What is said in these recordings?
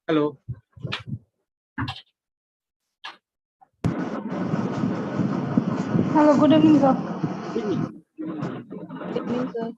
Hello. Hello, good evening, sir. Good evening. Good evening, sir.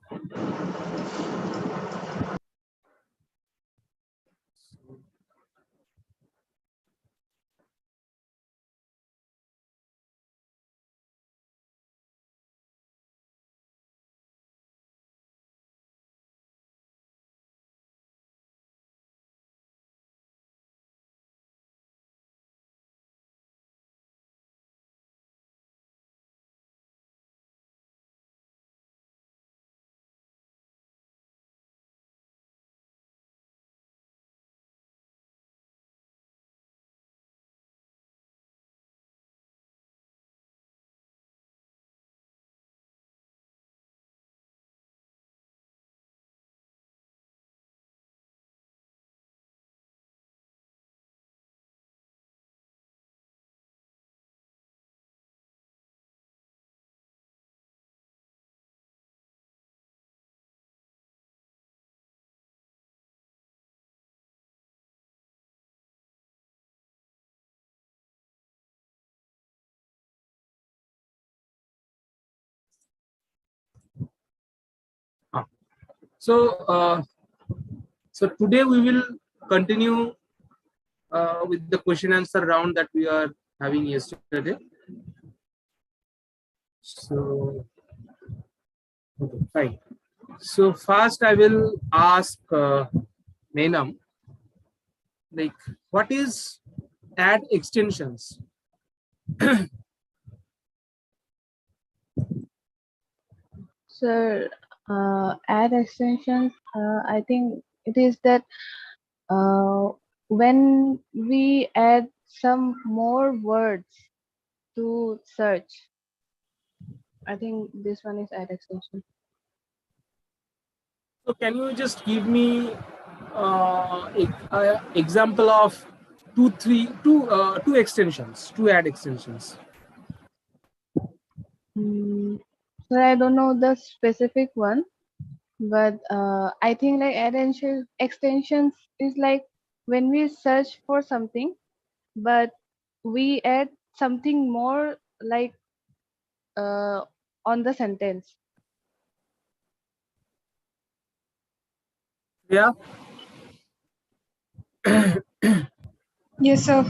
So, so today we will continue with the question answer round that we are having yesterday. So, okay, fine. So first, I will ask Meenam, like, what is add extensions? Sir, add extensions, I think it is that when we add some more words to search, I think this one is add extension. So, can you just give me example of two extensions, two add extensions? Sir, I don't know the specific one, but I think like extensions is like when we search for something, but we add something more like on the sentence. Yeah. Yes, sir.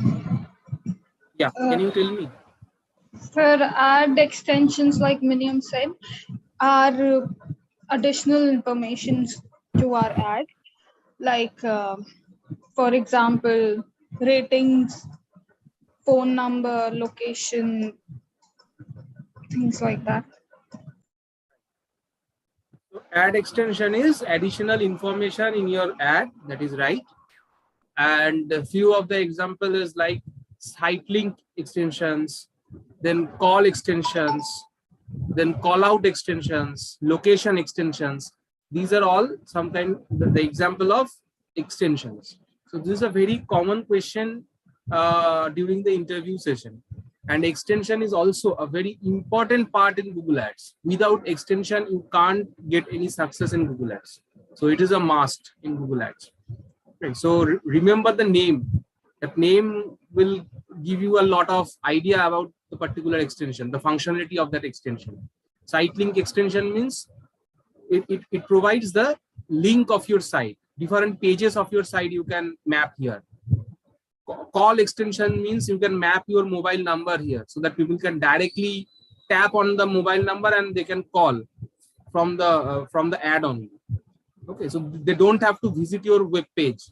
Yeah. Can you tell me? For add extensions, like Miriam said, are additional informations to our ad, like for example, ratings, phone number, location, things like that. So ad extension is additional information in your ad. That is right. And a few of the example is like site link extensions, then call extensions, then call out extensions, location extensions. These are all some kind the example of extensions. So this is a very common question during the interview session. And extension is also a very important part in Google Ads. Without extension, you can't get any success in Google Ads. So it is a must in Google Ads. Okay, so remember the name. That name will give you a lot of idea about the particular extension, the functionality of that extension. Site link extension means it provides the link of your site. Different pages of your site you can map here. Call extension means you can map your mobile number here so that people can directly tap on the mobile number and they can call from the ad only. Okay, so they don't have to visit your web page.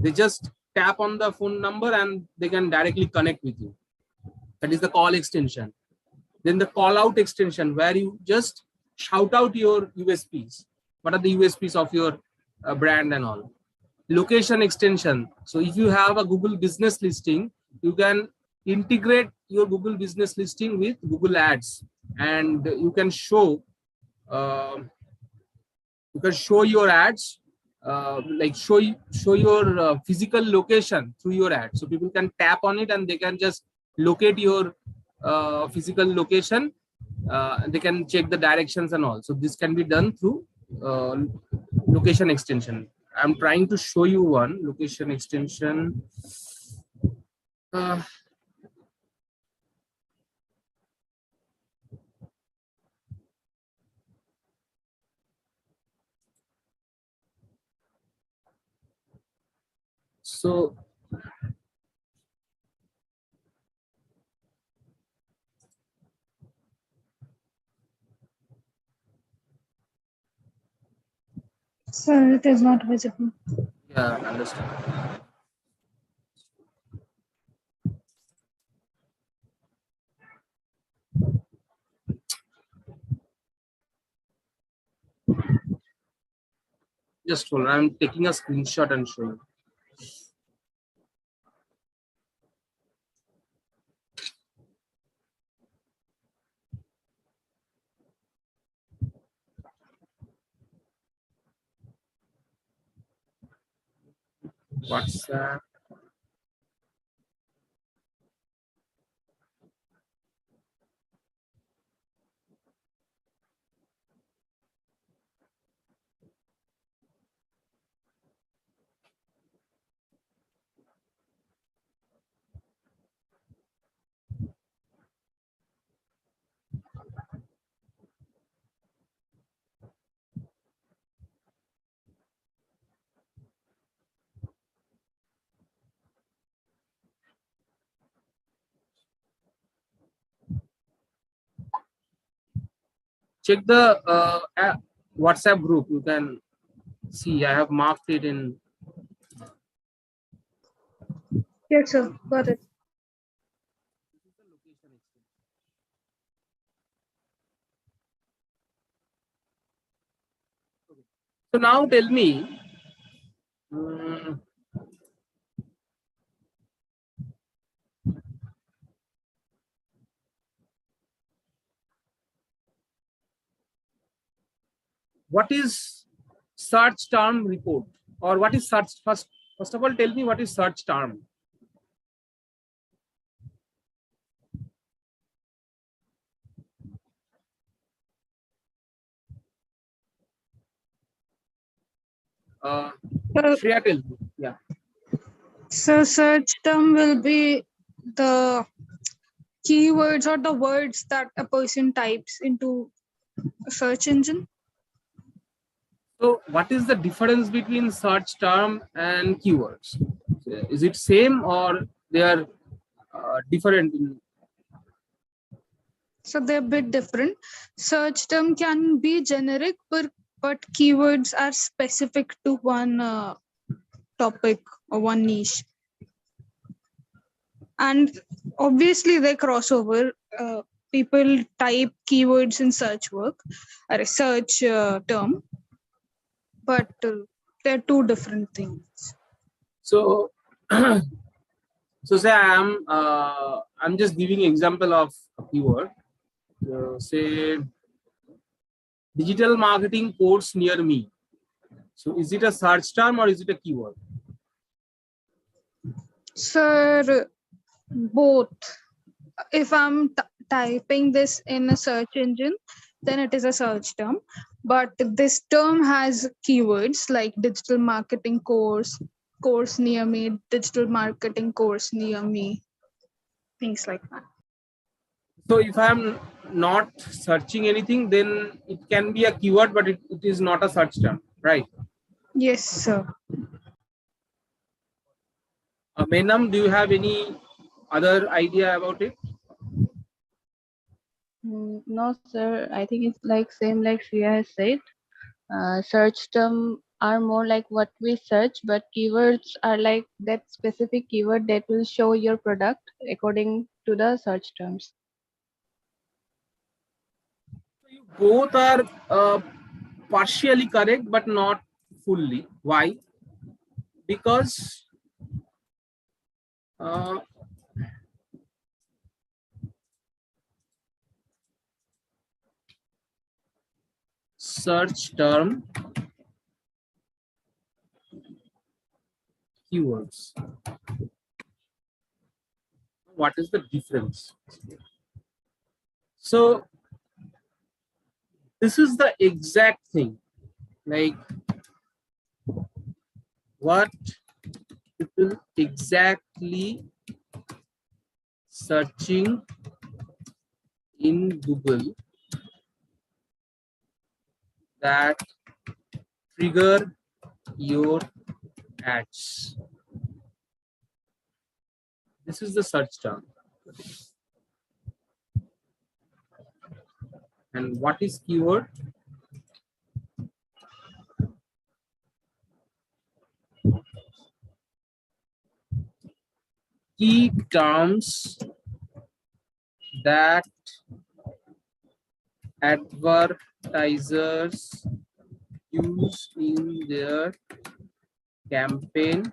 They just tap on the phone number and they can directly connect with you. That is the call extension. Then the call out extension, where you just shout out your USPs. What are the USPs of your brand and all? Location extension. So if you have a Google business listing, you can integrate your Google business listing with Google Ads, and you can show your ads, like show your physical location through your ad, so people can tap on it and they can just locate your physical location. They can check the directions and all. So this can be done through location extension. I'm trying to show you one location extension. So Sir, it is not visible. yeah, understand. Just hold on. I'm taking a screenshot and showing. WhatsApp. Check the WhatsApp group. You can see I have marked it in. Yes, sir. Got it. So now tell me, mm, what is search term report, or what is search first? First of all, tell me what is search term. So, Shreya, tell me. Yeah. so search term will be the keywords or the words that a person types into a search engine. So what is the difference between search term and keywords? Is it same or they are different? So they're a bit different. Search term can be generic, but keywords are specific to one topic or one niche. And obviously they cross over. People type keywords in search work or a search term, but they're two different things. So, so say I'm just giving example of a keyword. Say digital marketing course near me. So is it a search term or is it a keyword? Sir, both. If I'm typing this in a search engine, then it is a search term. But this term has keywords like digital marketing course, course near me, digital marketing course near me, things like that. So if I'm not searching anything, then it can be a keyword, but it is not a search term, right? Yes, sir. Menam, do you have any other idea about it? No, sir. I think it's like same like Shreya has said. Search term are more like what we search, but keywords are like that specific keyword that will show your product according to the search terms. Both are partially correct, but not fully. Why? Because search term keywords. What is the difference? So this is the exact thing. Like what people exactly searching in Google that trigger your ads. This is the search term. And what is keyword? Key terms that advertisers use in their campaign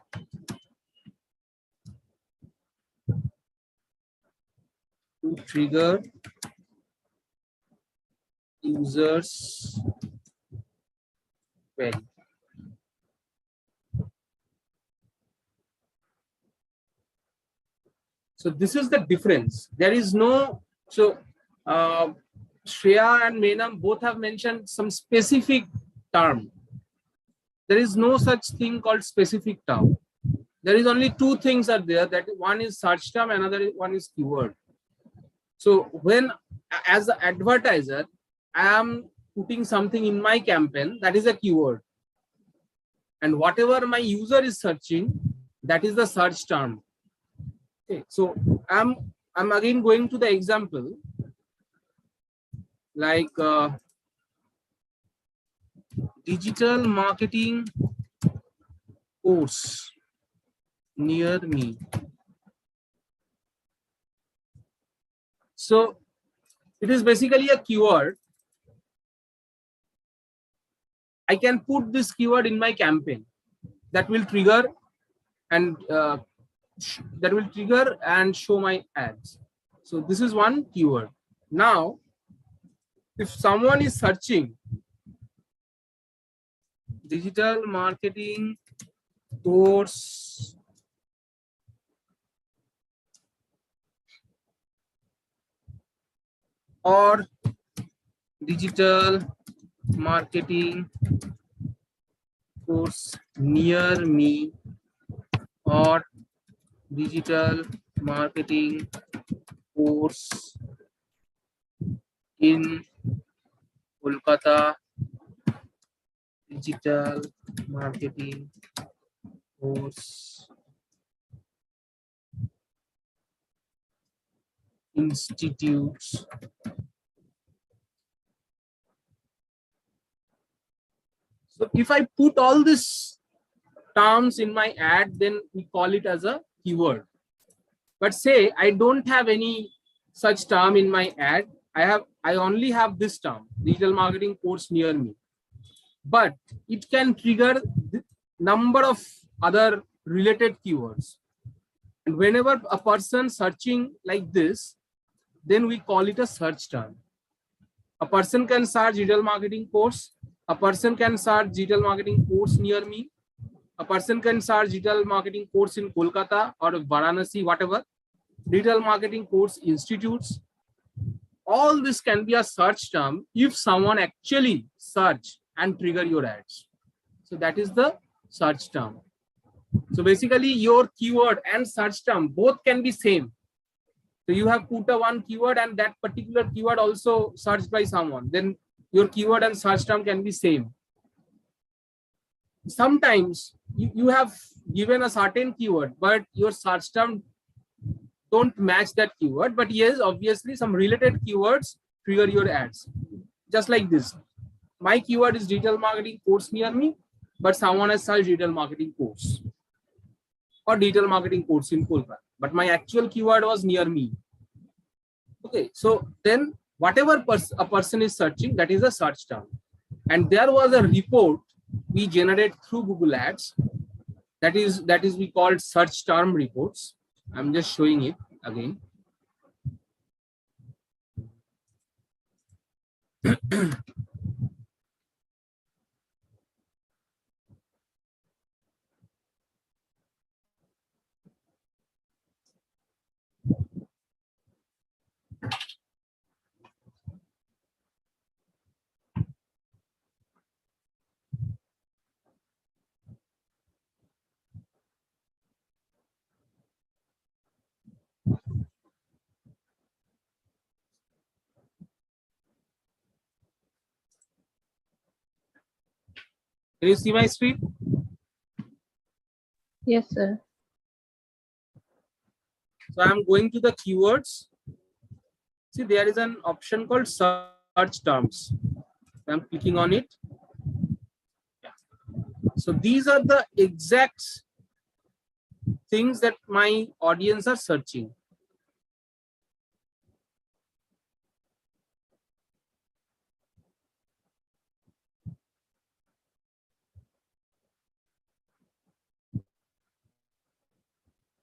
to trigger users' query. So this is the difference. There is no, so Shreya and Menam both have mentioned some specific term. There is no such thing called specific term. There is only two things are there, that one is search term, another one is keyword. So when, as an advertiser, I am putting something in my campaign, that is a keyword. And whatever my user is searching, that is the search term. Okay, so I'm again going to the example, like digital marketing course near me. So it is basically a keyword. I can put this keyword in my campaign that will trigger and show my ads. So this is one keyword. Now, if someone is searching digital marketing course or digital marketing course near me or digital marketing course in Kolkata, digital marketing course institutes. So if I put all these terms in my ad, then we call it as a keyword. But say I don't have any such term in my ad. I only have this term, digital marketing course near me. But it can trigger the number of other related keywords. And whenever a person searching like this, then we call it a search term. A person can search digital marketing course. A person can search digital marketing course near me. A person can search digital marketing course in Kolkata or Varanasi, whatever. Digital marketing course institutes. All this can be a search term if someone actually search and trigger your ads. So that is the search term. So basically your keyword and search term both can be same. So you have put a one keyword and that particular keyword also searched by someone, then your keyword and search term can be same. Sometimes you have given a certain keyword, but your search term don't match that keyword. But yes, obviously some related keywords trigger your ads. Just like this. My keyword is digital marketing course near me, but someone has searched digital marketing course or digital marketing course in Kolkata. But my actual keyword was near me. Okay, so then whatever a person is searching, that is a search term. And there was a report we generate through Google Ads. That is we called search term reports. I'm just showing it again. Can you see my screen? Yes, sir. So I'm going to the keywords. See, there is an option called search terms. I'm clicking on it. Yeah. So these are the exact things that my audience are searching.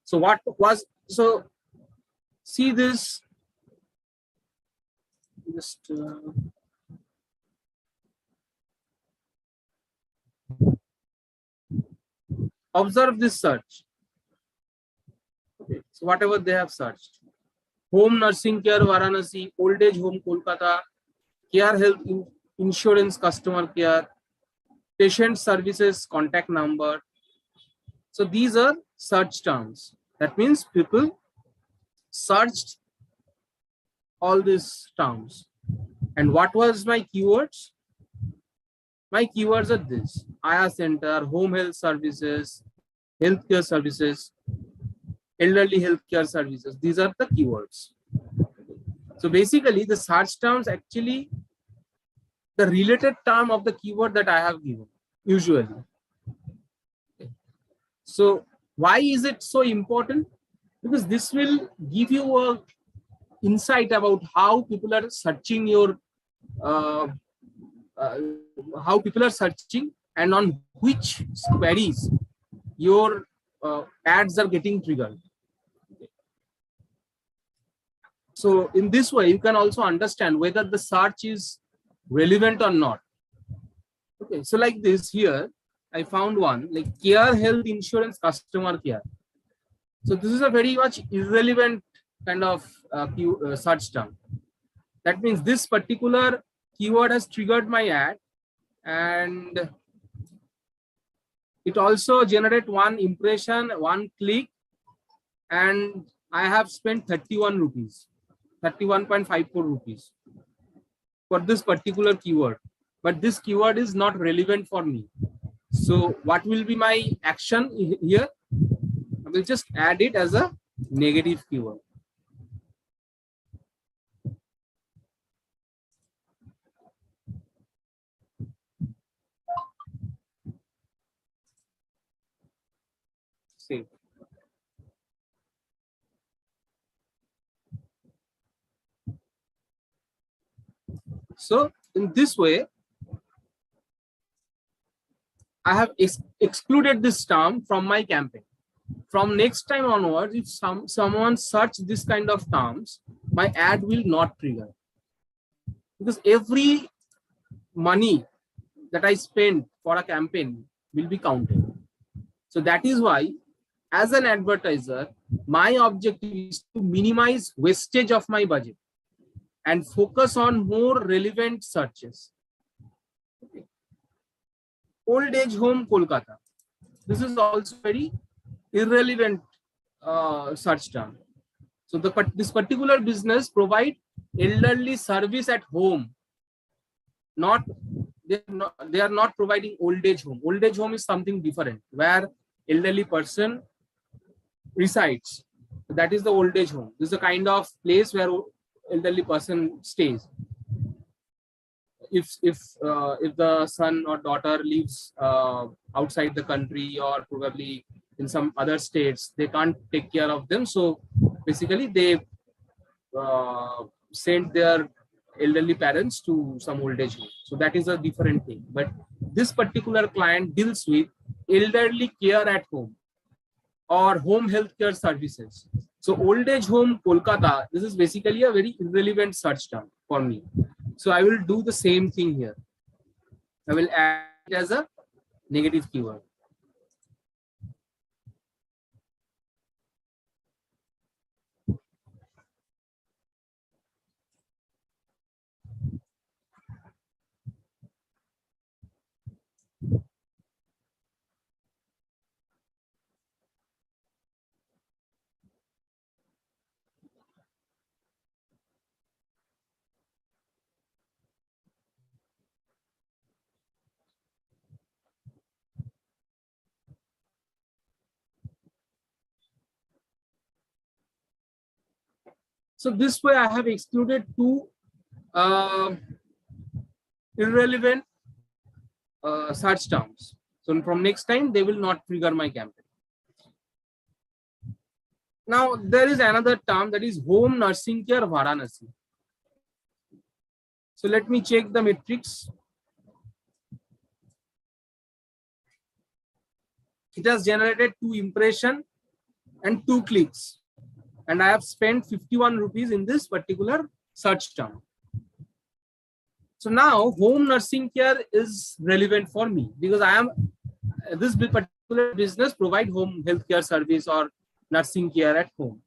So what was, so see this, just observe this search. Okay. So whatever they have searched, home nursing care Varanasi, old age home Kolkata, care health insurance customer care, patient services contact number. So these are search terms. That means people searched all these terms. And what was my keywords? My keywords are this: Aya center, home health services, healthcare services, elderly healthcare services. These are the keywords. So basically the search terms actually the related term of the keyword that I have given usually. So why is it so important? Because this will give you a insight about how people are searching your uh, uh, how people are searching and on which queries your ads are getting triggered. So in this way, you can also understand whether the search is relevant or not. Okay, so like this here, I found one like care health insurance customer care. So this is a very much irrelevant kind of search term. That means this particular keyword has triggered my ad, and it also generate one impression, one click, and I have spent 31 rupees, 31.54 rupees for this particular keyword. But this keyword is not relevant for me. So what will be my action here? I will just add it as a negative keyword. Save. So in this way, I have excluded this term from my campaign. From next time onwards, if someone search this kind of terms, my ad will not trigger, because every money that I spend for a campaign will be counted. So that is why, as an advertiser, my objective is to minimize wastage of my budget and focus on more relevant searches. Okay. Old age home Kolkata. This is also very irrelevant search term. So this particular business provide elderly service at home. They are not providing old age home. Old age home is something different, where elderly person resides. That is the old age home. This is the kind of place where elderly person stays. If the son or daughter lives outside the country or probably in some other states, they can't take care of them. So basically, they send their elderly parents to some old age home. So that is a different thing. But this particular client deals with elderly care at home or home healthcare services. So old age home Kolkata, this is basically a very irrelevant search term for me. So I will do the same thing here. I will add it as a negative keyword. So this way I have excluded two irrelevant search terms. So from next time, they will not trigger my campaign. Now there is another term, that is home nursing care Varanasi. So let me check the metrics. It has generated 2 impressions and 2 clicks. And I have spent 51 rupees in this particular search term. So now home nursing care is relevant for me because I am this particular business provide home healthcare service or nursing care at home.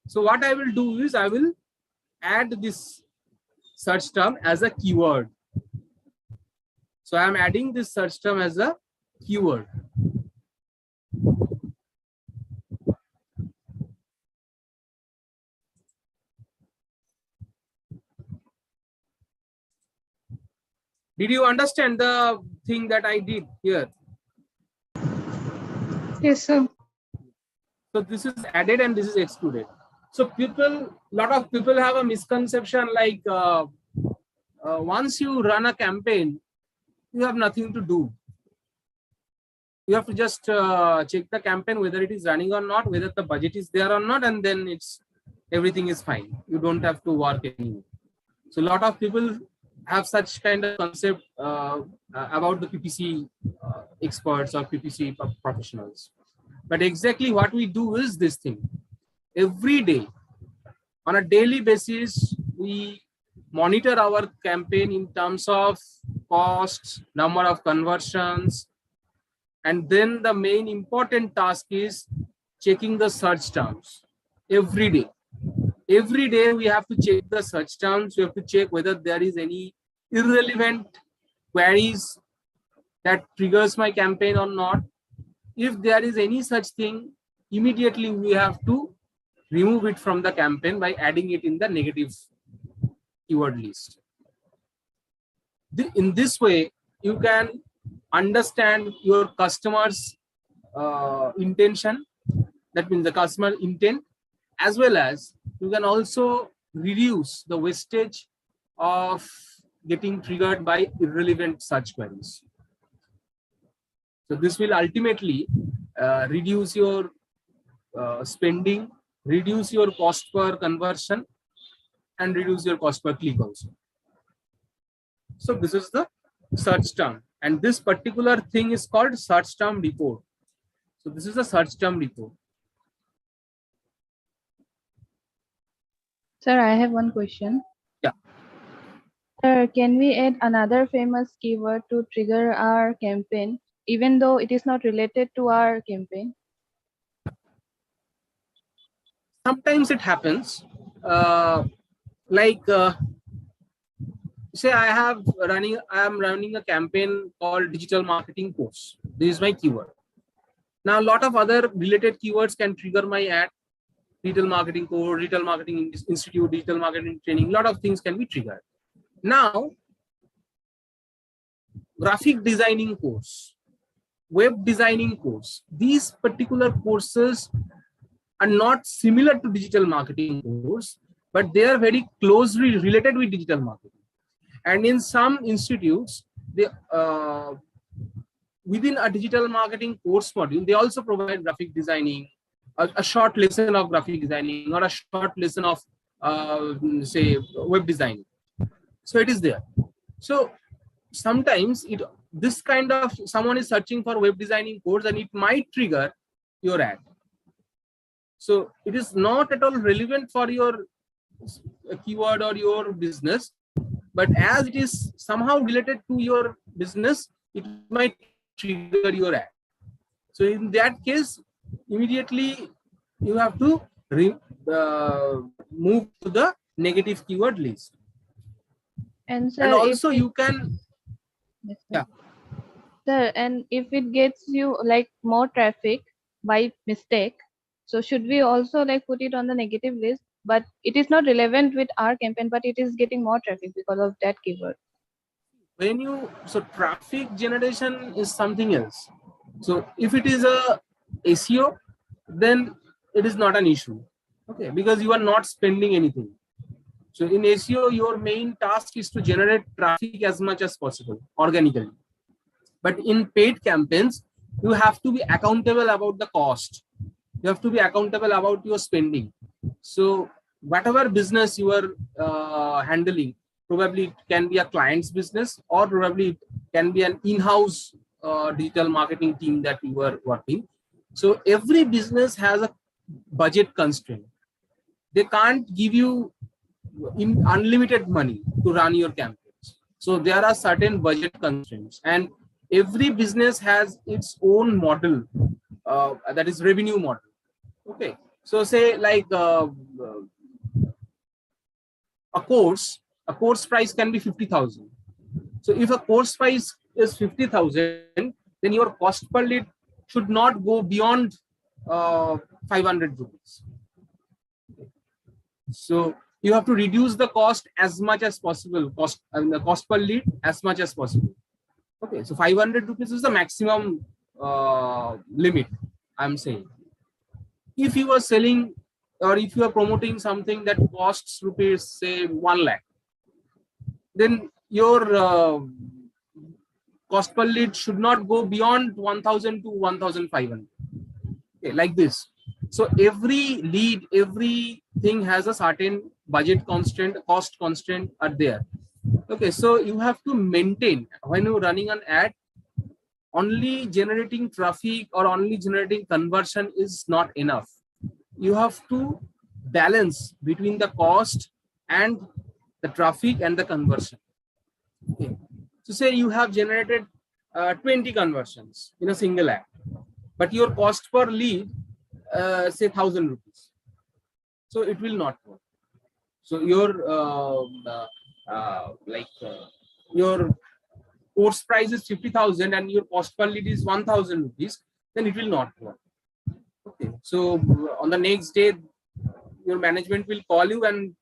So what I will do is I will add this search term as a keyword. So I am adding this search term as a keyword. Did you understand the thing that I did here? Yes, sir. So this is added and this is excluded. So lot of people have a misconception like once you run a campaign, you have nothing to do. You have to just check the campaign, whether it is running or not, whether the budget is there or not, and then everything is fine. You don't have to work anymore. So a lot of people have such kind of concept about the PPC experts or PPC professionals. But exactly what we do is this thing. Every day, on a daily basis, we monitor our campaign in terms of costs, number of conversions, and then the main important task is checking the search terms every day. Every day we have to check the search terms. We have to check whether there is any irrelevant queries that triggers my campaign or not. If there is any such thing, immediately we have to remove it from the campaign by adding it in the negative keyword list. In this way, you can understand your customer's intention, that means the customer intent, as well as you can also reduce the wastage of getting triggered by irrelevant search queries. So this will ultimately reduce your spending, reduce your cost per conversion, and reduce your cost per click also. So this is the search term, and this particular thing is called search term report. So this is a search term report. Sir, I have one question. Yeah. Sir, can we add another famous keyword to trigger our campaign, even though it is not related to our campaign? Sometimes it happens. Say I am running a campaign called digital marketing course. This is my keyword. Now a lot of other related keywords can trigger my ad. Digital marketing course, digital marketing institute, digital marketing training, a lot of things can be triggered. Now, graphic designing course, web designing course, these particular courses are not similar to digital marketing course, but they are very closely related with digital marketing. And in some institutes, they within a digital marketing course module, they also provide graphic designing, a short lesson of graphic designing, or a short lesson of say web design. So it is there. So sometimes this kind of someone is searching for web designing course and it might trigger your ad. So it is not at all relevant for your keyword or your business, but as it is somehow related to your business, it might trigger your ad. So in that case, immediately you have to move to the negative keyword list. And sir, and also you can, yes, sir. yeah. Sir, and if it gets you like more traffic by mistake, so should we also like put it on the negative list? But it is not relevant with our campaign, but it is getting more traffic because of that keyword. So traffic generation is something else. So if it is a SEO, then it is not an issue. Okay, because you are not spending anything. So in SEO, your main task is to generate traffic as much as possible organically. But in paid campaigns, you have to be accountable about the cost. You have to be accountable about your spending. So whatever business you are handling, probably it can be a client's business, or probably it can be an in-house digital marketing team that you are working. So every business has a budget constraint. They can't give you unlimited money to run your campaigns. So there are certain budget constraints, and every business has its own model, that is revenue model. Okay, so say like a course price can be 50,000. So if a course price is 50,000, then your cost per lead should not go beyond 500 rupees. So you have to reduce the cost as much as possible, the cost per lead as much as possible. Okay, so 500 rupees is the maximum limit, I'm saying. If you are selling, or if you are promoting something that costs rupees, say 1 lakh, then your cost per lead should not go beyond 1000 to 1500. Okay, like this. So every lead, everything has a certain budget constraint, cost constraint are there. Okay, so you have to maintain, when you're running an ad, only generating traffic or only generating conversion is not enough. You have to balance between the cost and the traffic and the conversion. Okay. So say you have generated 20 conversions in a single ad, but your cost per lead, say 1,000 rupees. So it will not work. So your your course price is 50,000 and your cost per lead is 1,000 rupees, then it will not work. Okay. So on the next day, your management will call you and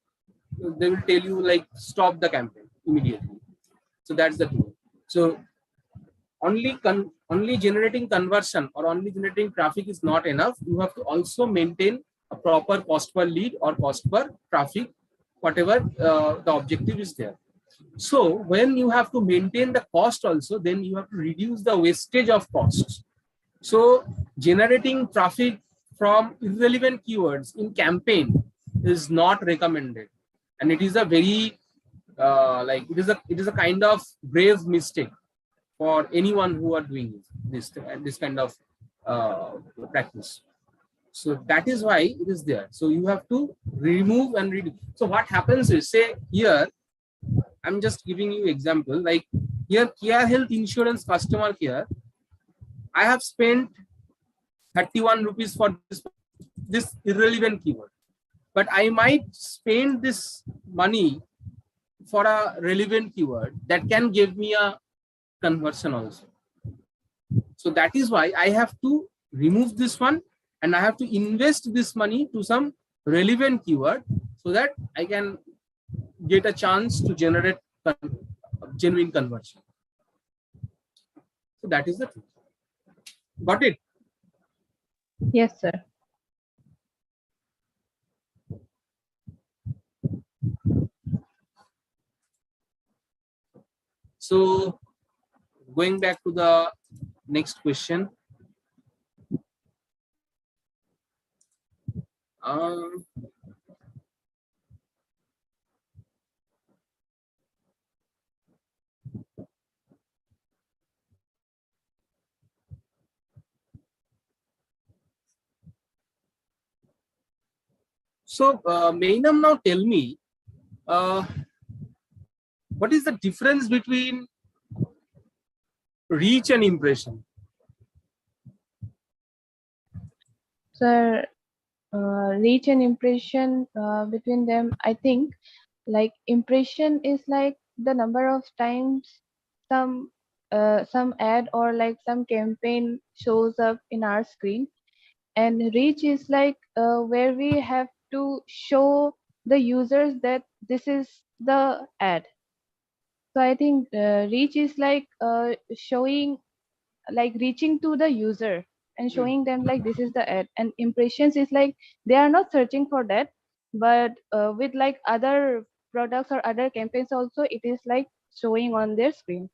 they will tell you like stop the campaign immediately. So that's the thing. So only generating conversion or only generating traffic is not enough. You have to also maintain a proper cost per lead or cost per traffic, whatever the objective is there. So when you have to maintain the cost also, then you have to reduce the wastage of costs. So generating traffic from irrelevant keywords in campaign is not recommended, and it is a very it is a kind of grave mistake for anyone who are doing this kind of practice. So that is why it is there. So you have to remove and read. So what happens is, say here, I'm just giving you example, like here Kia Health Insurance customer care, I have spent 31 rupees for this irrelevant keyword, but I might spend this money for a relevant keyword that can give me a conversion also. So that is why I have to remove this one and I have to invest this money to some relevant keyword so that I can get a chance to generate genuine conversion. So that is the truth. Got it? Yes, sir. So going back to the next question. So Mainam, now tell me, what is the difference between reach and impression? Sir, reach and impression, between them, I think like impression is like the number of times some ad or like some campaign shows up in our screen, and reach is like where we have to show the users that this is the ad. So I think reach is like showing, like reaching to the user, and showing them like this is the ad. And impressions is like they are not searching for that, but with like other products or other campaigns also, it is like showing on their screen.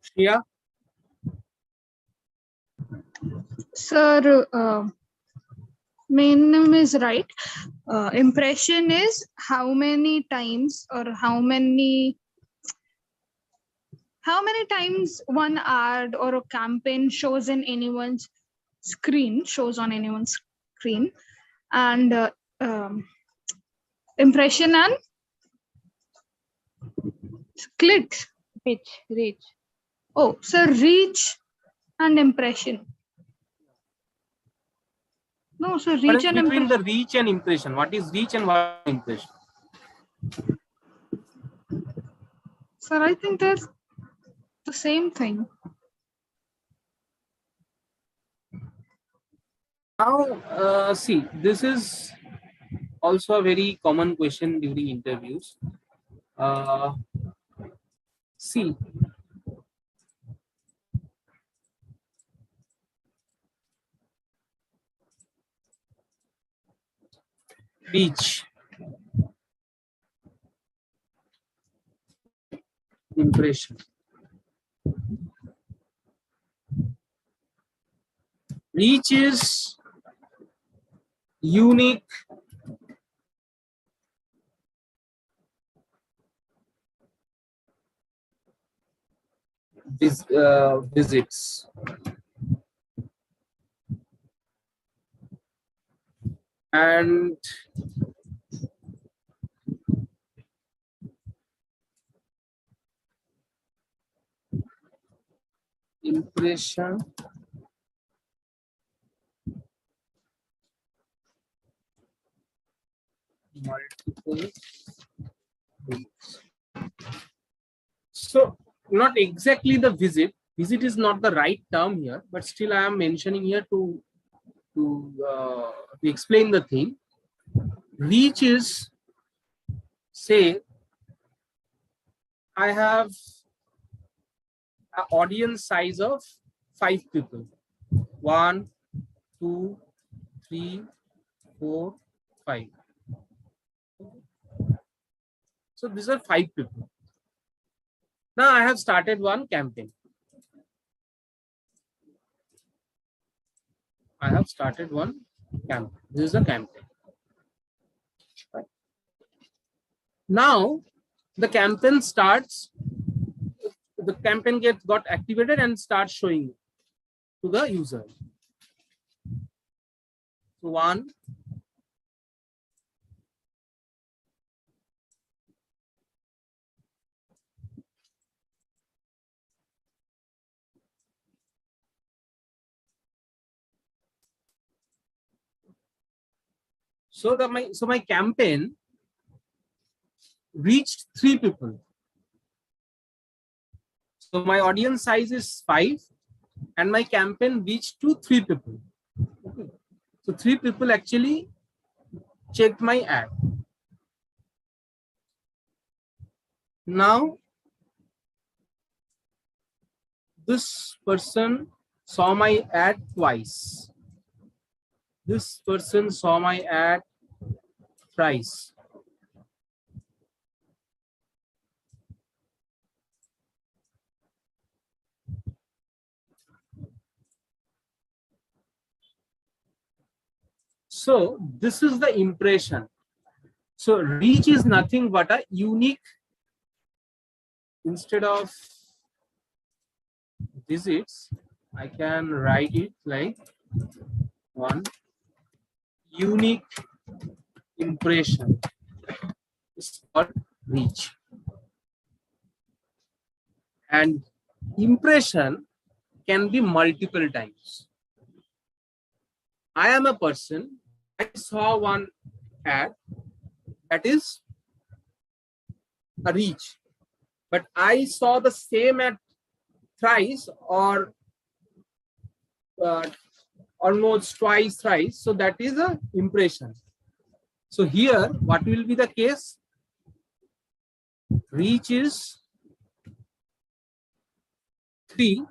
Shreya? Sir, main name is right. Impression is how many times or how many times one ad or a campaign shows in anyone's screen, and impression and click. Reach. Oh, so reach and impression. No, so What reach is and between impression. the reach and impression? What is reach and what is impression? Sir, I think they're the same thing. Now, see, this is also a very common question during interviews. See, reach, impression. Reach is unique visits. And impression multiple visits. So not exactly the visit. Visit is not the right term here, but still I am mentioning here to explain the thing. Reach is, say, I have an audience size of 5 people. 1, 2, 3, 4, 5. So these are 5 people. Now I have started one campaign. This is a campaign. Right. Now the campaign starts. The campaign got activated and starts showing to the user. So 1, so my campaign reached 3 people. So my audience size is 5 and my campaign reached to 3 people. Okay. So 3 people actually checked my ad. Now this person saw my ad twice. This person saw my ad thrice. So this is the impression. So reach is nothing but a unique, instead of visits, I can write it like one unique impression is called reach. And impression can be multiple times. I am a person, I saw one ad, that is a reach, but I saw the same ad thrice or almost twice, thrice, so that is a impression. So here what will be the case? Reach is 3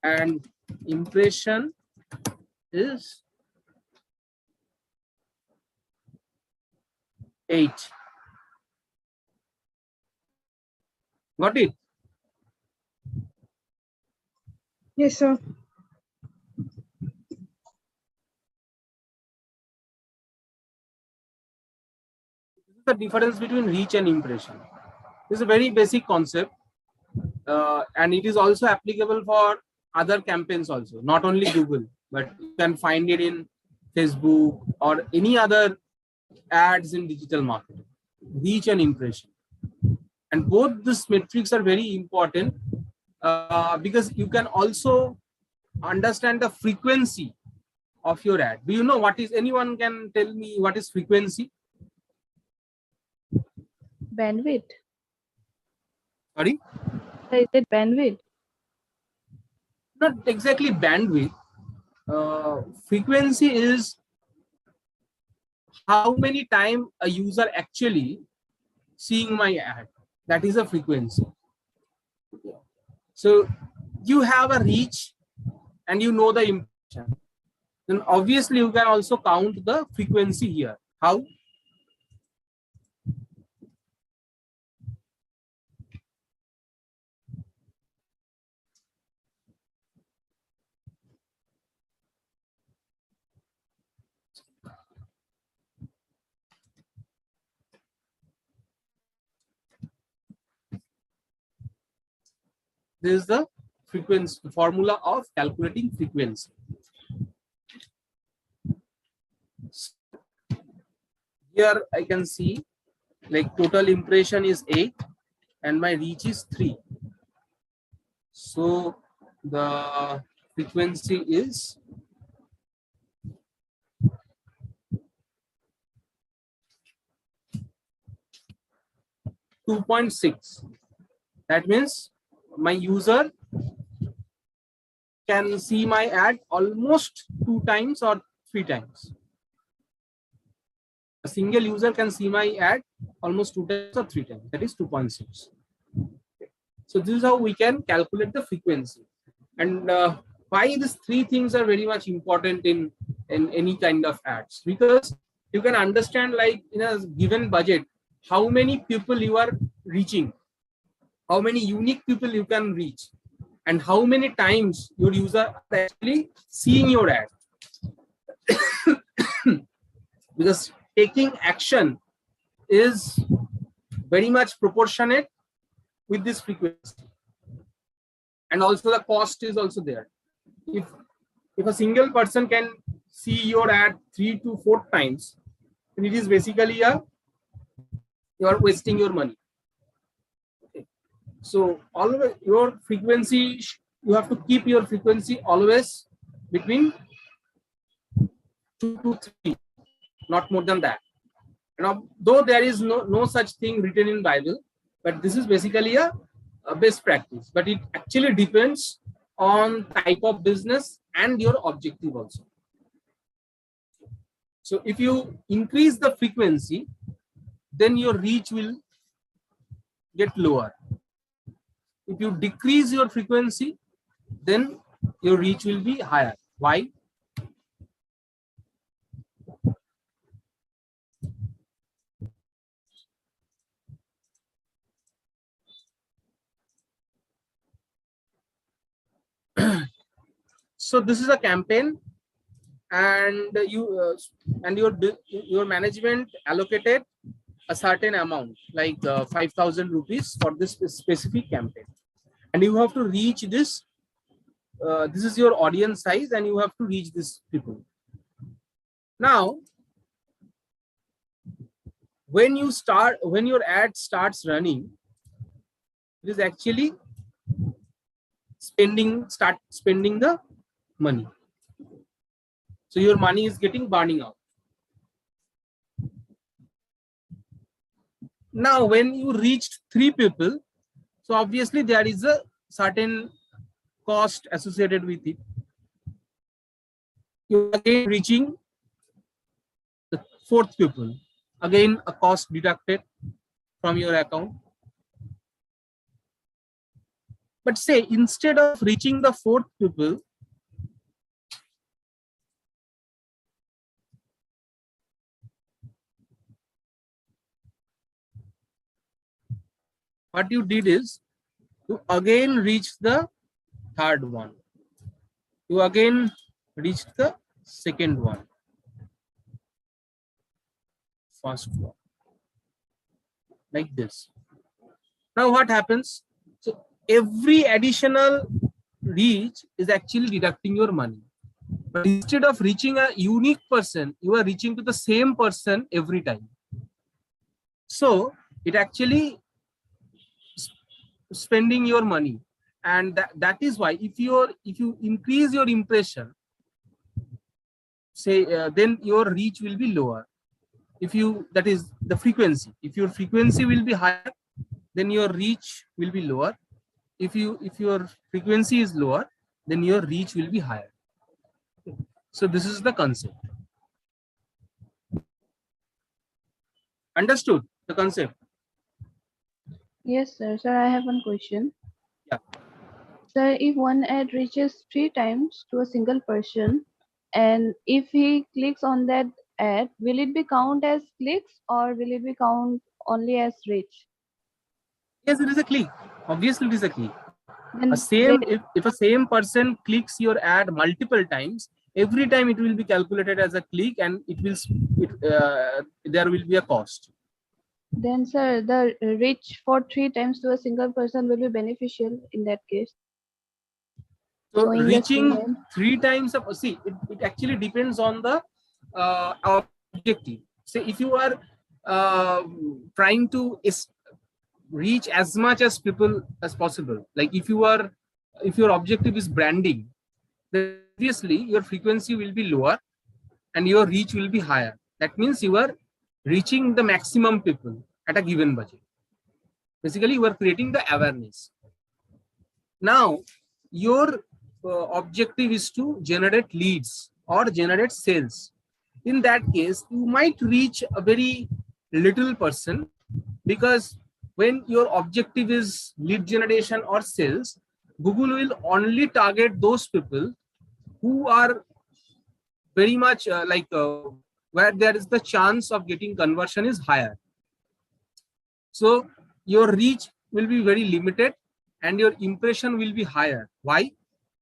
and impression is 8. Got it? Yes, sir. The difference between reach and impression. This is a very basic concept, and it is also applicable for other campaigns also, not only Google, but you can find it in Facebook or any other ads in digital marketing. Reach and impression, and both these metrics are very important because you can also understand the frequency of your ad. Do you know what is? Anyone can tell me what is frequency? Bandwidth. Sorry, Is it bandwidth? not exactly bandwidth. Frequency is how many time a user actually seeing my ad. That is a frequency. So you have a reach and you know the impression. Then obviously you can also count the frequency here. How? This is the frequency formula of calculating frequency. Here I can see like total impression is 8 and my reach is 3. So the frequency is 2.6. That means my user can see my ad almost 2 times or 3 times. A single user can see my ad almost 2 times or 3 times. That is 2.6. So this is how we can calculate the frequency. And why these 3 things are very much important in any kind of ads, because you can understand, like in a given budget, how many people you are reaching, how many unique people you can reach, and how many times your user are actually seeing your ad. Because taking action is very much proportionate with this frequency, and also the cost is also there. If a single person can see your ad 3 to 4 times, then it is basically you are wasting your money. Okay. So always your frequency, you have to keep your frequency always between 2 to 3, not more than that. Now, though there is no such thing written in Bible, but this is basically a best practice. But it actually depends on type of business and your objective also. So if you increase the frequency, then your reach will get lower. If you decrease your frequency, then your reach will be higher. Why? So this is a campaign, and your management allocated a certain amount, like 5,000 rupees for this specific campaign, and you have to reach this. This is your audience size, and you have to reach these people. Now, when your ad starts running, it is actually start spending the money. So your money is getting burning out. Now, when you reached 3 people, so obviously there is a certain cost associated with it. You are again reaching the 4th people, again a cost deducted from your account. But say instead of reaching the fourth people, what you did is you again reach the third one. You again reach the second one, first one, like this. Now what happens? So every additional reach is actually deducting your money. But instead of reaching a unique person, you are reaching to the same person every time. So it actually spending your money, and that is why if you increase your impression, say then your reach will be lower. If you, that is the frequency, if your frequency will be higher, then your reach will be lower. If your frequency is lower, then your reach will be higher. So this is the concept. Understood the concept? Yes, sir. Sir, I have one question. Yeah. Sir, if one ad reaches 3 times to a single person, and if he clicks on that ad, will it be count as clicks or will it be count only as reach? Yes, it is a click. Obviously, it is a click. A Then same, if a same person clicks your ad multiple times, every time it will be calculated as a click, and it will there will be a cost. then sir, the reach for 3 times to a single person will be beneficial in that case. So Showing the reaching same ad. 3 times of, see, it actually depends on the objective. Say if you are trying to reach as much as people as possible, like if your objective is branding, then obviously your frequency will be lower and your reach will be higher. That means you are reaching the maximum people at a given budget. Basically, you are creating the awareness. Now, your objective is to generate leads or generate sales. In that case, you might reach a very little person, because when your objective is lead generation or sales, Google will only target those people who are very much where there is the chance of getting conversion is higher. So your reach will be very limited and your impression will be higher. Why?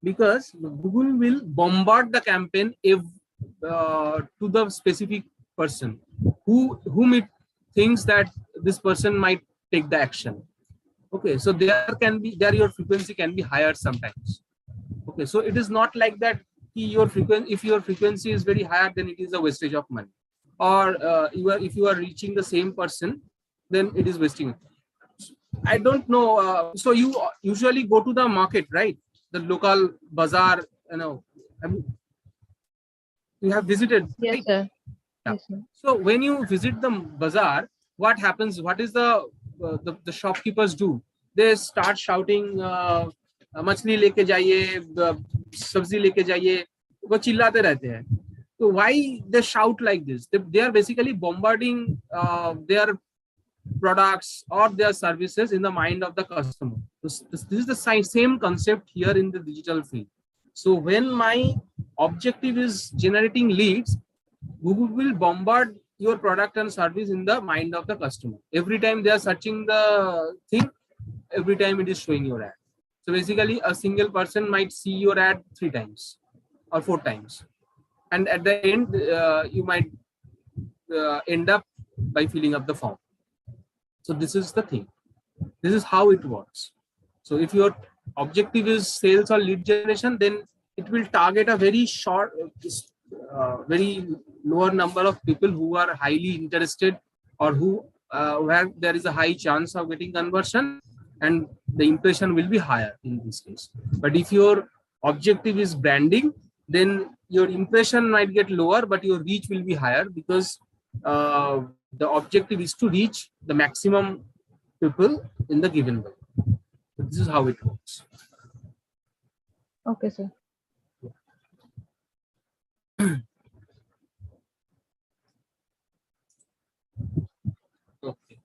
Because Google will bombard the campaign to the specific person whom it thinks that this person might take the action. Okay, so there your frequency can be higher sometimes. Okay, so it is not like that your frequency, if your frequency is very higher, then it is a wastage of money, or if you are reaching the same person, then it is wasting. I don't know. So you usually go to the market, right? The local bazaar, you have visited, Yes, right? sir. Yeah. Yes, sir. So when you visit the bazaar, what happens? What is the shopkeepers do? They start shouting, "मछली लेके जाइए, सब्जी लेके जाइए," वो चिल्लाते रहते हैं. So why they shout like this? They are basically bombarding their products or their services in the mind of the customer. This is the same concept here in the digital field. So when my objective is generating leads, Google will bombard your product and service in the mind of the customer. Every time they are searching the thing, every time it is showing your ad. So basically, a single person might see your ad 3 times or 4 times, and at the end, you might end up by filling up the form. So this is the thing. This is how it works. So if your objective is sales or lead generation, then it will target a very short, very lower number of people who are highly interested, or where there is a high chance of getting conversion, and the impression will be higher in this case. But if your objective is branding, then your impression might get lower, but your reach will be higher, because the objective is to reach the maximum people in the given way. So this is how it works. Okay, sir. Okay.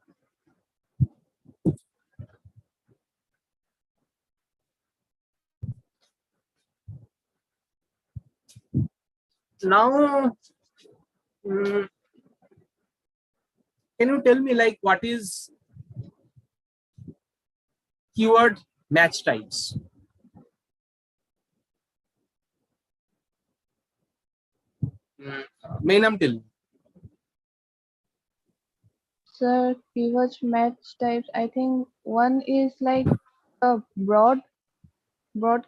Now, mm, can you tell me like what is keyword match types? Mainam, tell me. Sir, keyword match types. I think one is like a broad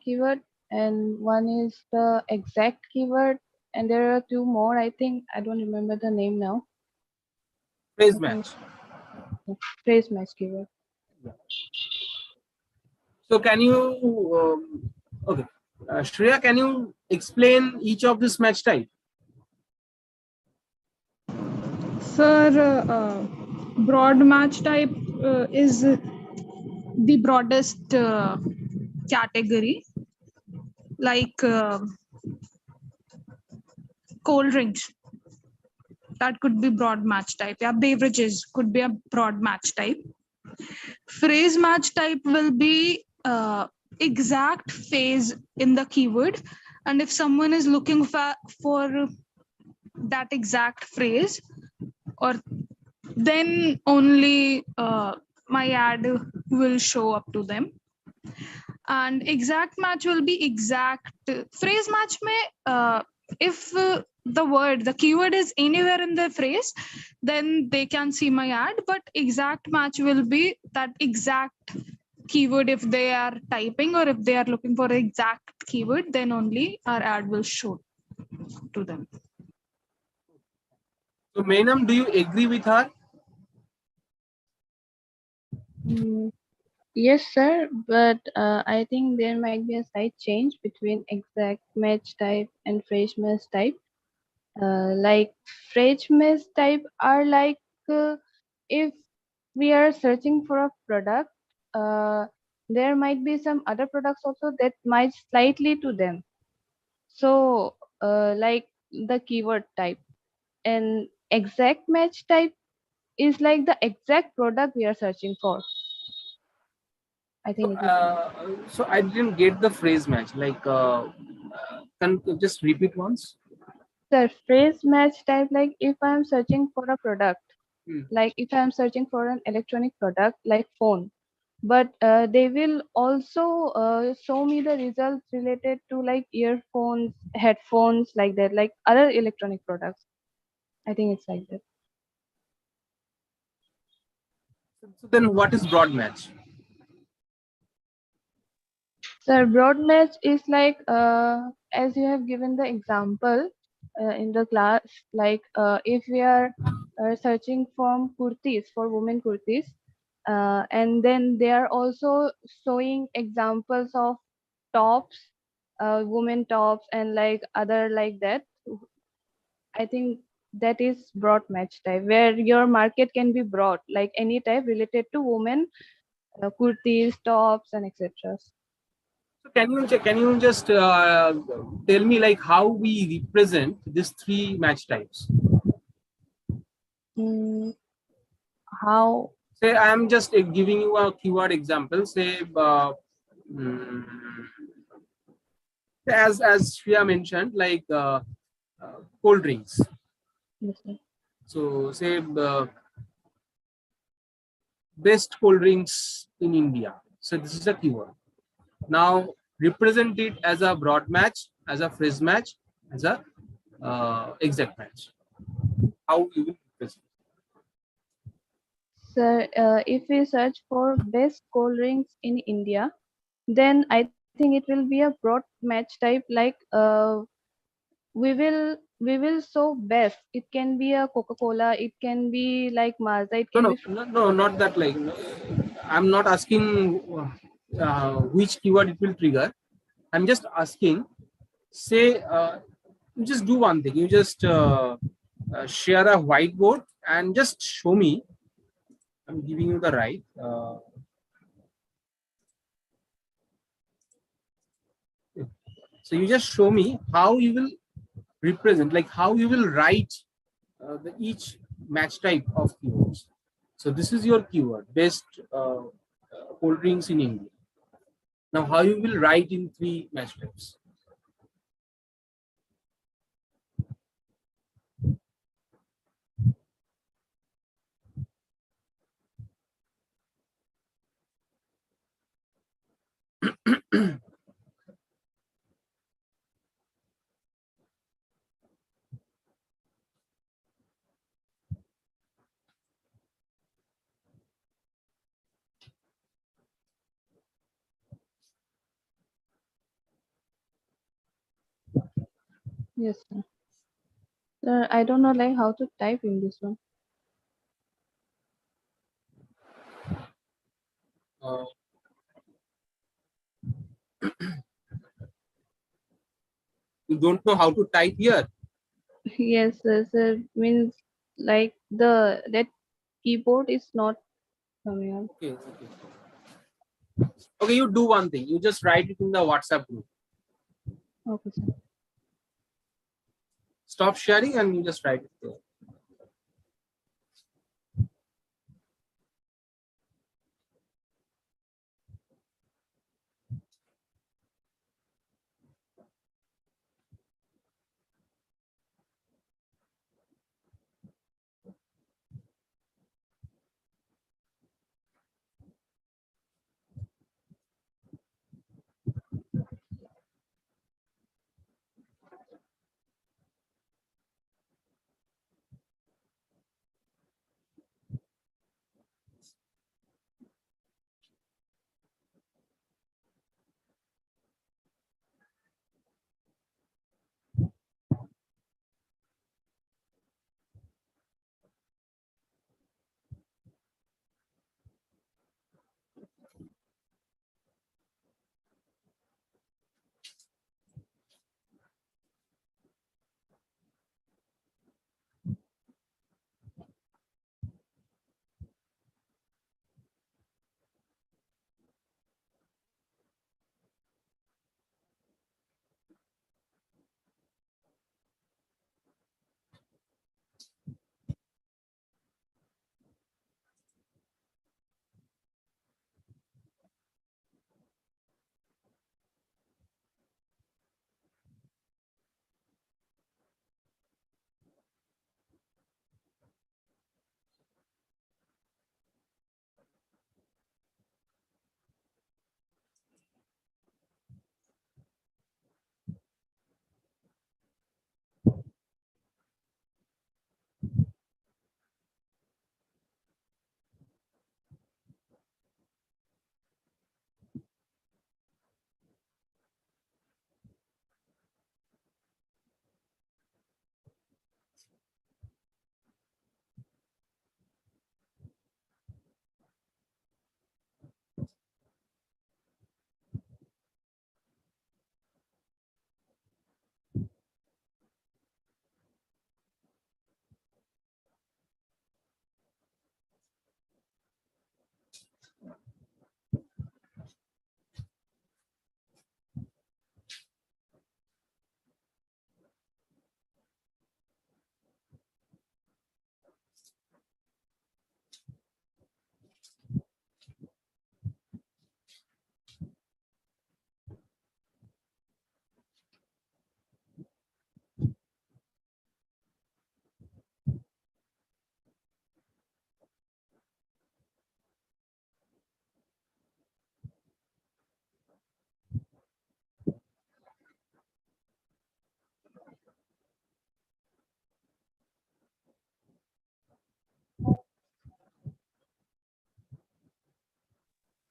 keyword, and one is the exact keyword, and there are two more. I think I don't remember the name now. Phrase match. Phrase match keyword. So can you, okay, Shreya, can you explain each of this match type? Sir, broad match type is the broadest category, like cold drinks. That could be broad match type. Yeah, beverages could be a broad match type. Phrase match type will be exact phase in the keyword, and if someone is looking for that exact phrase, or then only my ad will show up to them. And exact match will be exact phrase match may if the keyword is anywhere in the phrase, then they can see my ad. But exact match will be that exact keyword. If they are typing or if they are looking for exact keyword, then only our ad will show to them. So Mainam, do you agree with her? Yes, sir, but I think there might be a slight change between exact match type and phrase match type. Like phrase match type are like if we are searching for a product, there might be some other products also that might slightly to them. So, like the keyword type, and exact match type is like the exact product we are searching for. I think it is. So I didn't get the phrase match. Like, can you just repeat once? The phrase match type, like if I'm searching for a product, Hmm. like if I'm searching for an electronic product like phone, but they will also show me the results related to like earphones, headphones, like that, like other electronic products. I think it's like that. So then, what is broad match? So broad match is like as you have given the example in the class, like if we are searching from kurtis for women kurtis, and then they are also showing examples of tops, women tops, and like other like that. I think that is broad match type, where your market can be broad, like any type related to women, kurtis, tops, and etc. So can you just tell me like how we represent these three match types? Mm, how? Say I am just giving you a keyword example. Say mm, as Shreya mentioned, like cold drinks. Listen. So say best cold drinks in India. So this is a keyword. Now represent it as a broad match, as a phrase match, as a exact match. How you will represent? So, if we search for best cold drinks in India, then I think it will be a broad match type. Like we will show best. It can be a Coca-Cola. It can be like Mazda. It No, can no, be no, no, not that. Like, no, I'm not asking which keyword it will trigger. I'm just asking. Say, you just do one thing. You just share a whiteboard and just show me. I'm giving you the right. So you just show me how you will represent, like how you will write each match type of keywords. So this is your keyword, best cold drinks in India. Now, how you will write in three match types? Yes, sir. Sir, I don't know like how to type in this one. Uh, you don't know how to type here. Yes, sir. Means like that keyboard is not coming up. Okay, okay. Okay, you do one thing. You just write it in the WhatsApp group. Okay, sir. Stop sharing and you just write it there.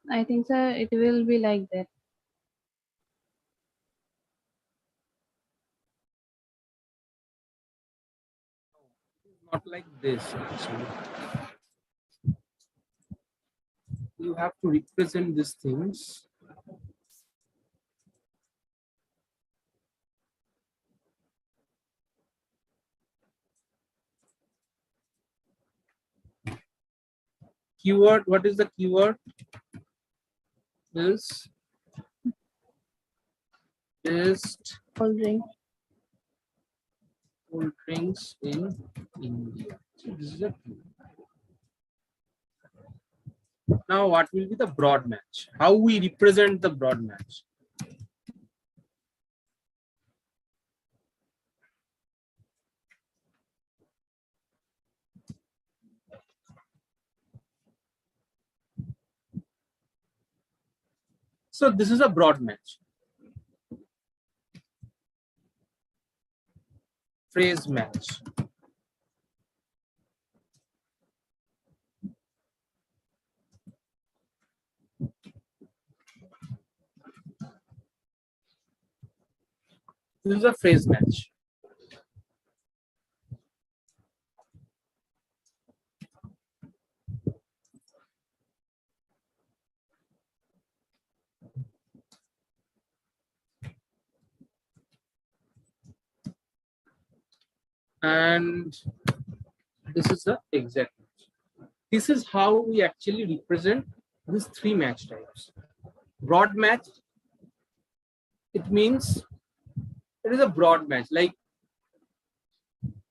I think, sir, it will be like that. Not like this, actually. You have to represent these things. Keyword, what is the keyword? Is Cold drink. cold drinks in India. So this is a keyword. Now, what will be the broad match? How we represent the broad match? So this is a broad match. Phrase match. This is a phrase match. And this is the exact match. This is how we actually represent these three match types. Broad match, it means it is a broad match, like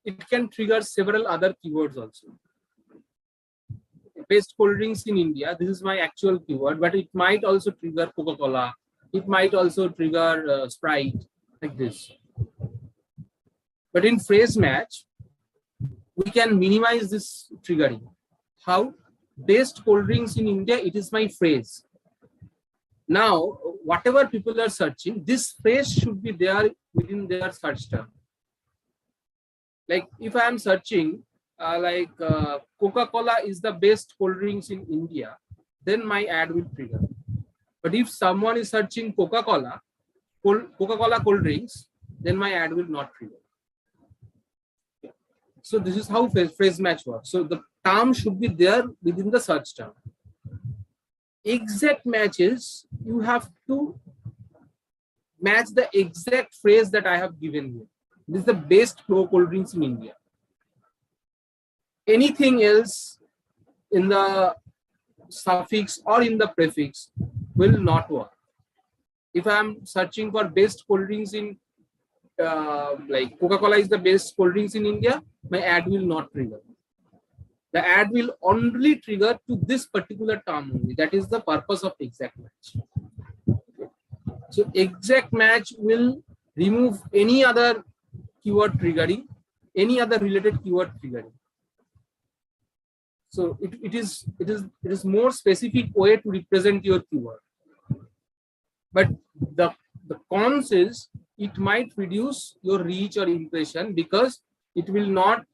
it can trigger several other keywords also. Best cold drinks in India, this is my actual keyword, but it might also trigger Coca-Cola. It might also trigger Sprite, like this. But in phrase match, we can minimize this triggering. How? Best cold drinks in India, it is my phrase. Now, whatever people are searching, this phrase should be there within their search term. Like if I am searching Coca-Cola is the best cold drinks in India, then my ad will trigger. But if someone is searching Coca-Cola cold drinks, then my ad will not trigger. So this is how phrase match works. So the term should be there within the search term. Exact matches, you have to match the exact phrase that I have given you. This is the best cold drinks in India. Anything else in the suffix or in the prefix will not work. If I am searching for best cold drinks in like Coca-Cola is the best cold drinks in India, my ad will not trigger. The ad will only trigger to this particular term only. That is the purpose of exact match. So exact match will remove any other keyword triggering, any other related keyword triggering. So it is more specific way to represent your keyword. But the cons is it might reduce your reach or impression because it will not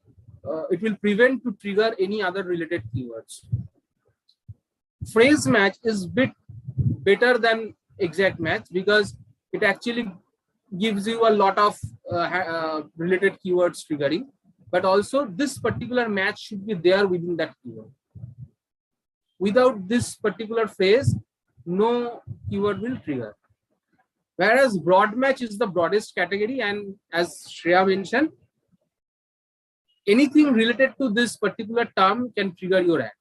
it will prevent to trigger any other related keywords. Phrase match is bit better than exact match because it actually gives you a lot of related keywords triggering, but also this particular match should be there within that keyword. Without this particular phrase, no keyword will trigger. Whereas broad match is the broadest category, and as Shreya mentioned, anything related to this particular term can trigger your ad.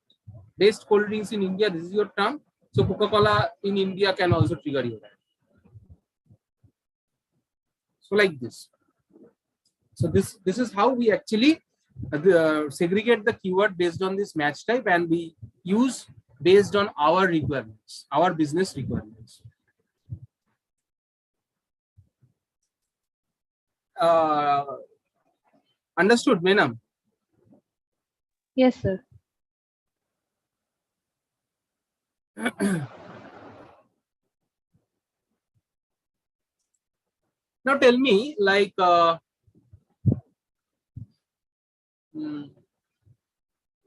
Best cold drinks in India, this is your term. So Coca-Cola in India can also trigger your ad. So like this. So this is how we actually segregate the keyword based on this match type, and we use based on our requirements, our business requirements. Understood, Menam? Yes, sir. Now tell me, like,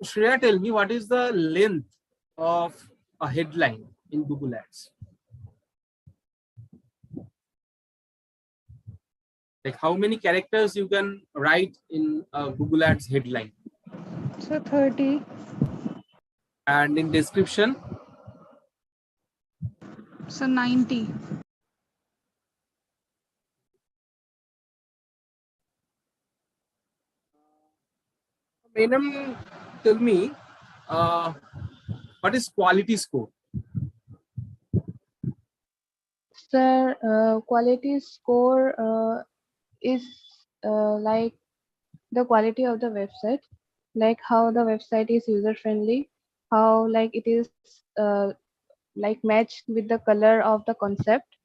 Shreya, tell me what is the length of a headline in Google Ads? Like how many characters you can write in a Google Ads headline? So 30. And in description? So 90. Menam, tell me, what is quality score? Sir, quality score is like the quality of the website, like how the website is user friendly, how like it is like matched with the color of the concept.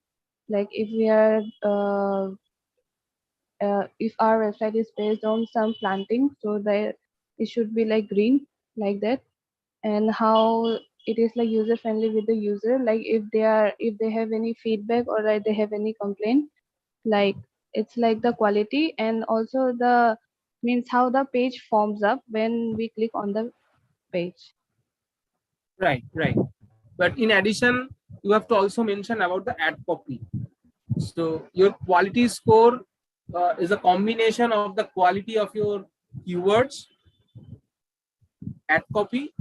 Like if we are if our website is based on some planting, so that it should be like green, like that. And how it is like user friendly with the user, like if they have any feedback or like they have any complaint, like it's like the quality and also the means how the page forms up when we click on the page. Right, right. But in addition, you have to also mention about the ad copy. So your quality score is a combination of the quality of your keywords, ad copy,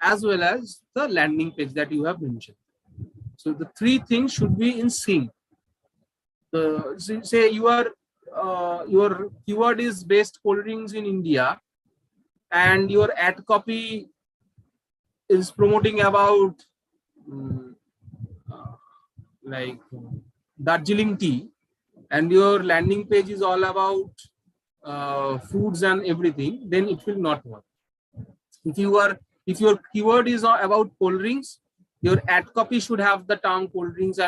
as well as the landing page that you have mentioned. So the three things should be in sync. Say your keyword is based cold drinks in India, and your ad copy is promoting about like Darjeeling tea, and your landing page is all about foods and everything, then it will not work. If your keyword is about cold drinks, your ad copy should have the term cold drinks,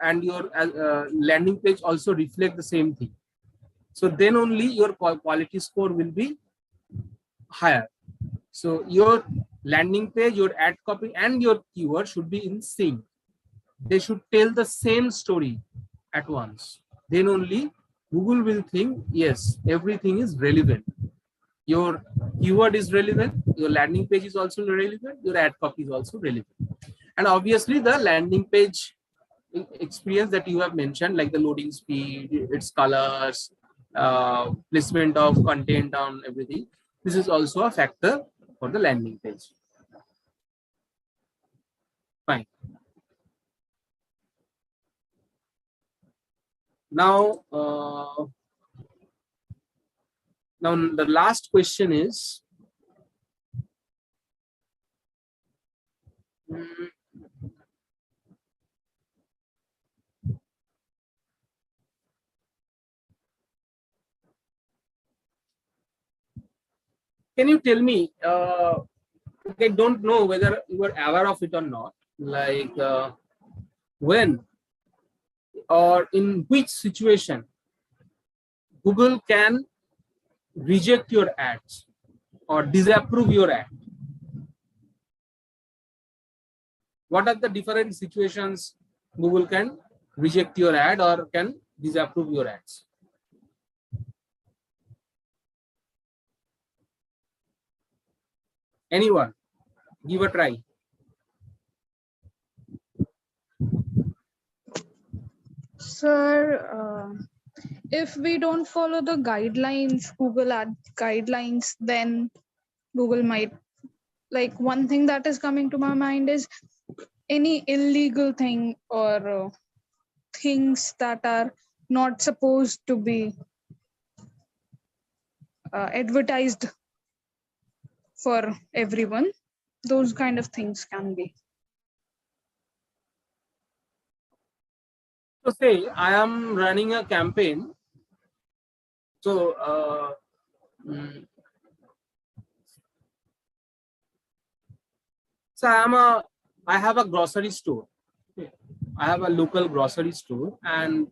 and your landing page also reflect the same thing. So then only your quality score will be higher. So your landing page, your ad copy, and your keyword should be in sync. They should tell the same story at once. Then only Google will think, yes, everything is relevant. Your keyword is relevant, your landing page is also relevant, your ad copy is also relevant. And obviously the landing page experience that you have mentioned, like the loading speed, its colors, placement of content on everything, this is also a factor for the landing page. Fine. Now the last question is, can you tell me, I don't know whether you are aware of it or not, like when or in which situation Google can reject your ads or disapprove your ad? What are the different situations Google can reject your ad or can disapprove your ads? Anyone? Give a try. Sir, if we don't follow the guidelines, Google ad guidelines, then Google might, like, one thing that is coming to my mind is any illegal thing or things that are not supposed to be advertised for everyone. Those kind of things can be. So say I am running a campaign. So so I have a grocery store. I have a local grocery store, and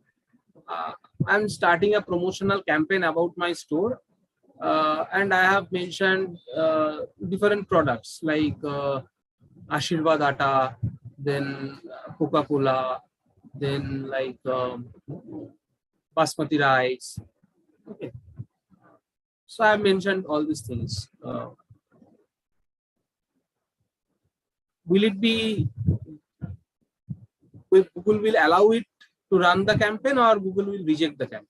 I'm starting a promotional campaign about my store. And I have mentioned different products like Ashirvad Atta, then Coca-Cola, then like Basmati rice. Okay. So I have mentioned all these things. Will it be, Google will allow it to run the campaign, or Google will reject the campaign?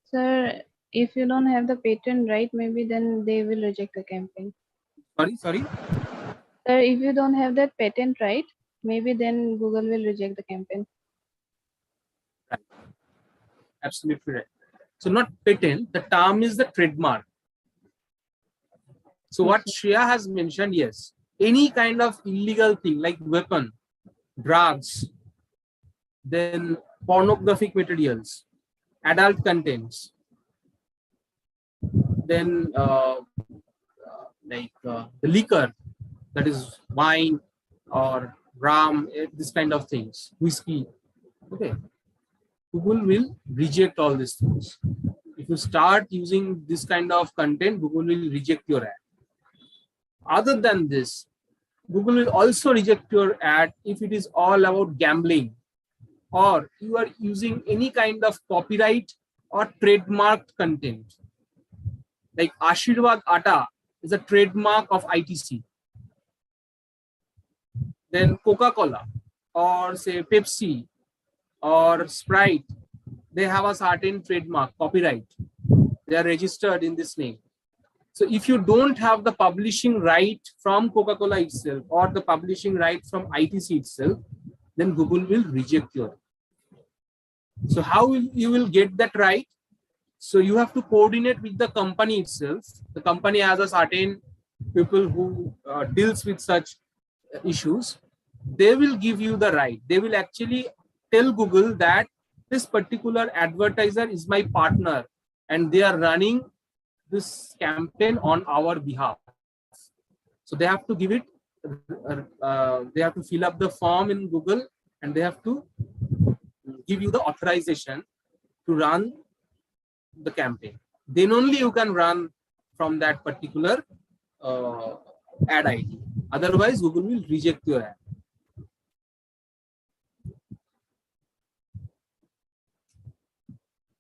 Sir, if you don't have the patent right, maybe then they will reject the campaign. Sorry. Sir, if you don't have that patent right, maybe then Google will reject the campaign. Right. Absolutely right. So not patent, the term is the trademark. So what Shreya has mentioned, yes, any kind of illegal thing like weapon, drugs, then pornographic materials, adult contents, then the liquor, that is wine or rum, this kind of things, whiskey. Okay, Google will reject all these things. If you start using this kind of content, Google will reject your ad. Other than this, Google will also reject your ad if it is all about gambling, or you are using any kind of copyright or trademarked content. Like Ashirwad Atta is a trademark of ITC. Then Coca-Cola or say Pepsi or Sprite, they have a certain trademark, copyright. They are registered in this name. So if you don't have the publishing right from Coca-Cola itself or the publishing right from ITC itself, then Google will reject your. So how you will get that right? So you have to coordinate with the company itself. The company has a certain people who deals with such issues. They will give you the right. They will actually tell Google that this particular advertiser is my partner and they are running this campaign on our behalf. So they have to give it, they have to fill up the form in Google and they have to give you the authorization to run the campaign. Then only you can run from that particular ad ID. Otherwise, Google will reject your ad.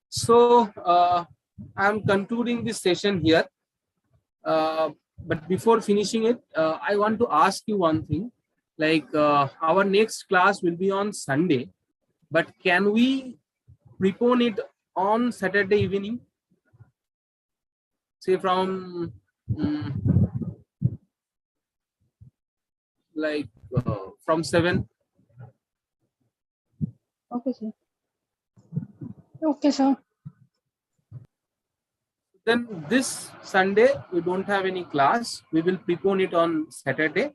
So I'm concluding this session here. But before finishing it, I want to ask you one thing. Like our next class will be on Sunday, but can we prepone it on Saturday evening? Say from like from 7. Okay, sir. Okay, sir. Then this Sunday we don't have any class. We will prepone it on Saturday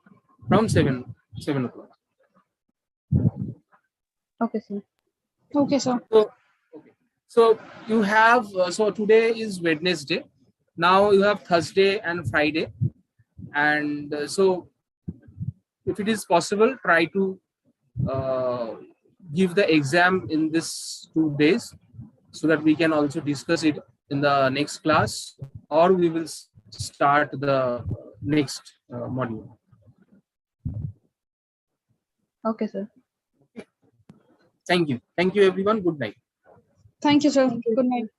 from 7 o'clock. Okay, sir. Okay, sir. So, okay. So you have so today is Wednesday. Now you have Thursday and Friday, and so if it is possible, try to give the exam in this 2 days, so that we can also discuss it in the next class, or we will start the next module. Okay, sir. Thank you everyone. Good night. Thank you, sir. Good night.